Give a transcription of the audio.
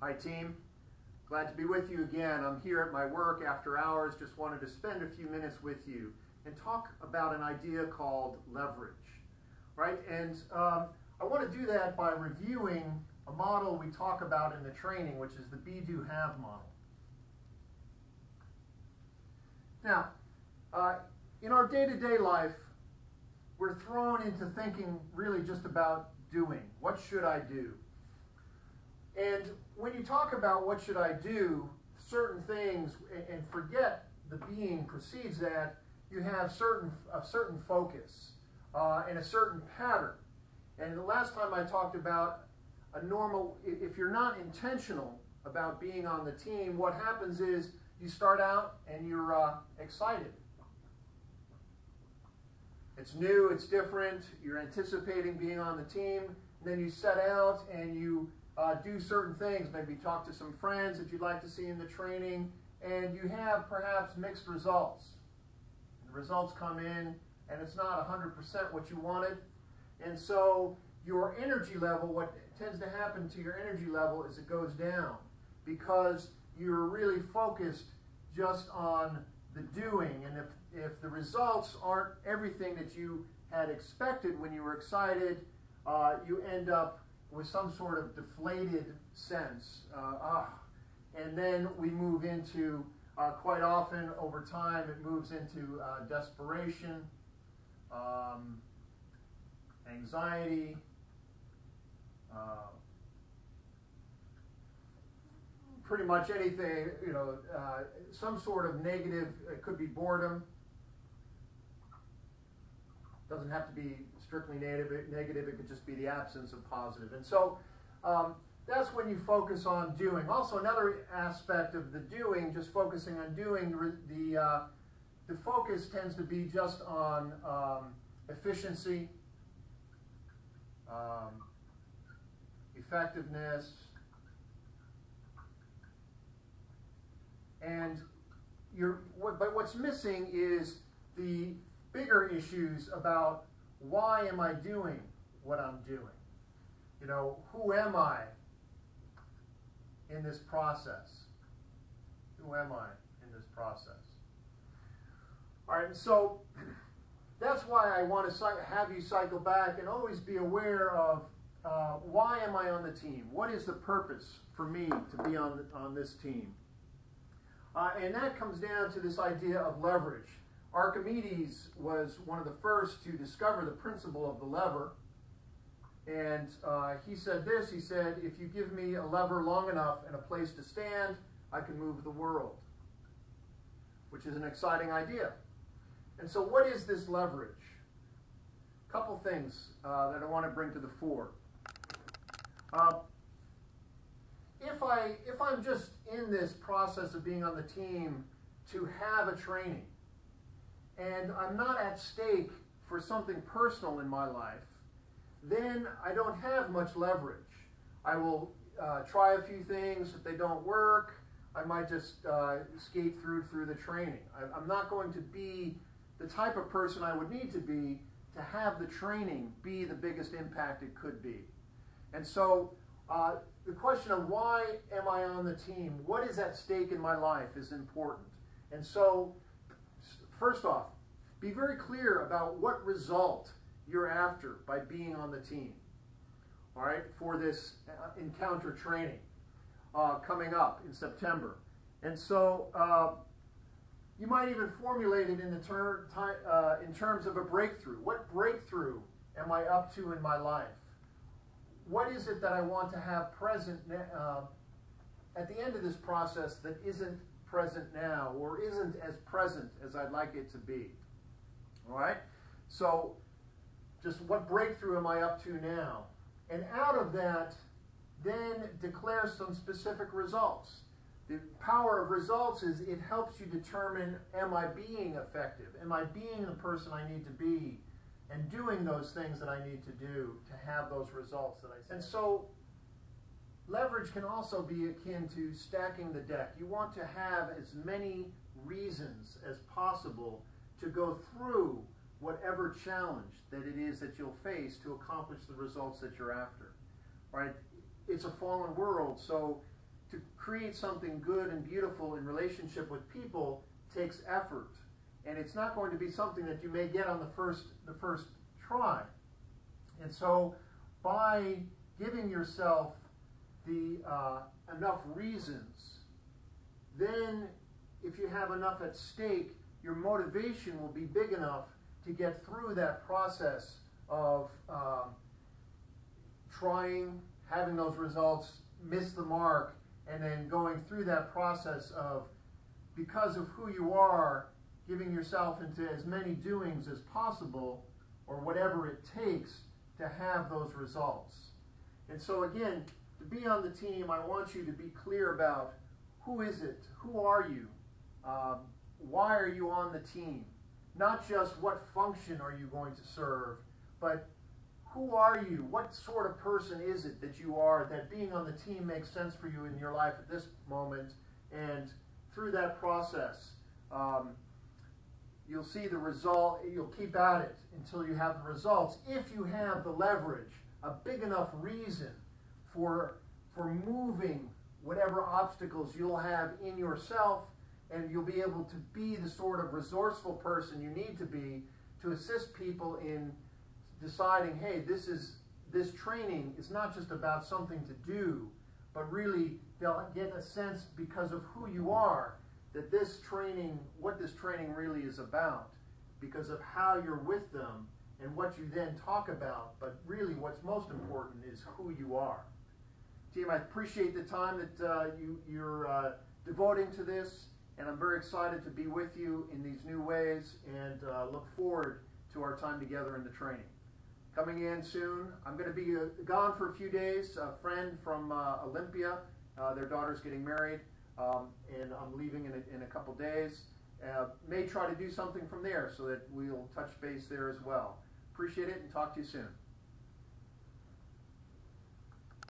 Hi team, glad to be with you again. I'm here at my work after hours, just wanted to spend a few minutes with you and talk about an idea called leverage, right? And I want to do that by reviewing a model we talk about in the training, which is the be-do-have model. Now, in our day-to-day life, we're thrown into thinking really just about doing. What should I do? And when you talk about what should I do, certain things, and forget the being precedes that, you have a certain focus and a certain pattern. And the last time I talked about a normal, if you're not intentional about being on the team, what happens is you start out and you're excited. It's new, it's different, you're anticipating being on the team, and then you set out and you do certain things, maybe talk to some friends that you'd like to see in the training, and you have perhaps mixed results. The results come in and it's not 100% what you wanted, and so your energy level, what tends to happen to your energy level is it goes down because you're really focused just on the doing, and if the results aren't everything that you had expected when you were excited, you end up with some sort of deflated sense. And then we move into, quite often over time, it moves into desperation, anxiety, pretty much anything, some sort of negative. It could be boredom. Doesn't have to be strictly negative. It could just be the absence of positive. And so that's when you focus on doing. Also, another aspect of the doing, just focusing on doing, the focus tends to be just on efficiency, effectiveness, and but what's missing is the bigger issues about why am I doing what I'm doing? Who am I in this process? Who am I in this process? All right, so that's why I want to have you cycle back and always be aware of why am I on the team? What is the purpose for me to be on this team? And that comes down to this idea of leverage. Archimedes was one of the first to discover the principle of the lever. And he said this, he said, if you give me a lever long enough and a place to stand, I can move the world. Which is an exciting idea. And so what is this leverage? A couple things that I want to bring to the fore. If I'm just in this process of being on the team to have a training, and I'm not at stake for something personal in my life, then I don't have much leverage. I will try a few things. If they don't work, I might just skate through the training. I'm not going to be the type of person I would need to be to have the training be the biggest impact it could be. And so the question of why am I on the team, what is at stake in my life is important. And so first off, be very clear about what result you're after by being on the team, all right, for this encounter training coming up in September. And so you might even formulate it in terms of a breakthrough. What breakthrough am I up to in my life? What is it that I want to have present at the end of this process that isn't present now, or isn't as present as I'd like it to be? All right? So just what breakthrough am I up to now? And out of that, then declare some specific results. The power of results is it helps you determine, am I being effective? Am I being the person I need to be? And doing those things that I need to do to have those results that I see. And so leverage can also be akin to stacking the deck. You want to have as many reasons as possible to go through whatever challenge that it is that you'll face to accomplish the results that you're after. Right? It's a fallen world, so to create something good and beautiful in relationship with people takes effort. And it's not going to be something that you may get on the first try. And so by giving yourself the enough reasons, then if you have enough at stake, your motivation will be big enough to get through that process of trying, having those results miss the mark, and then going through that process of, because of who you are, giving yourself into as many doings as possible, or whatever it takes to have those results. And so again, to be on the team, I want you to be clear about who is it, who are you, why are you on the team? Not just what function are you going to serve, but who are you? What sort of person is it that you are, that being on the team makes sense for you in your life at this moment? And through that process, you'll see the result. You'll keep at it until you have the results. If you have the leverage, a big enough reason for moving whatever obstacles you'll have in yourself, and you'll be able to be the sort of resourceful person you need to be to assist people in deciding, hey, this training is not just about something to do, but really they'll get a sense, because of who you are, that this training, what this training really is about, because of how you're with them and what you then talk about. But really what's most important is who you are. Team, I appreciate the time that you're devoting to this, and I'm very excited to be with you in these new ways, and look forward to our time together in the training. Coming in soon, I'm going to be gone for a few days. A friend from Olympia, their daughter's getting married, and I'm leaving in a couple days. May try to do something from there so that we'll touch base there as well. Appreciate it, and talk to you soon.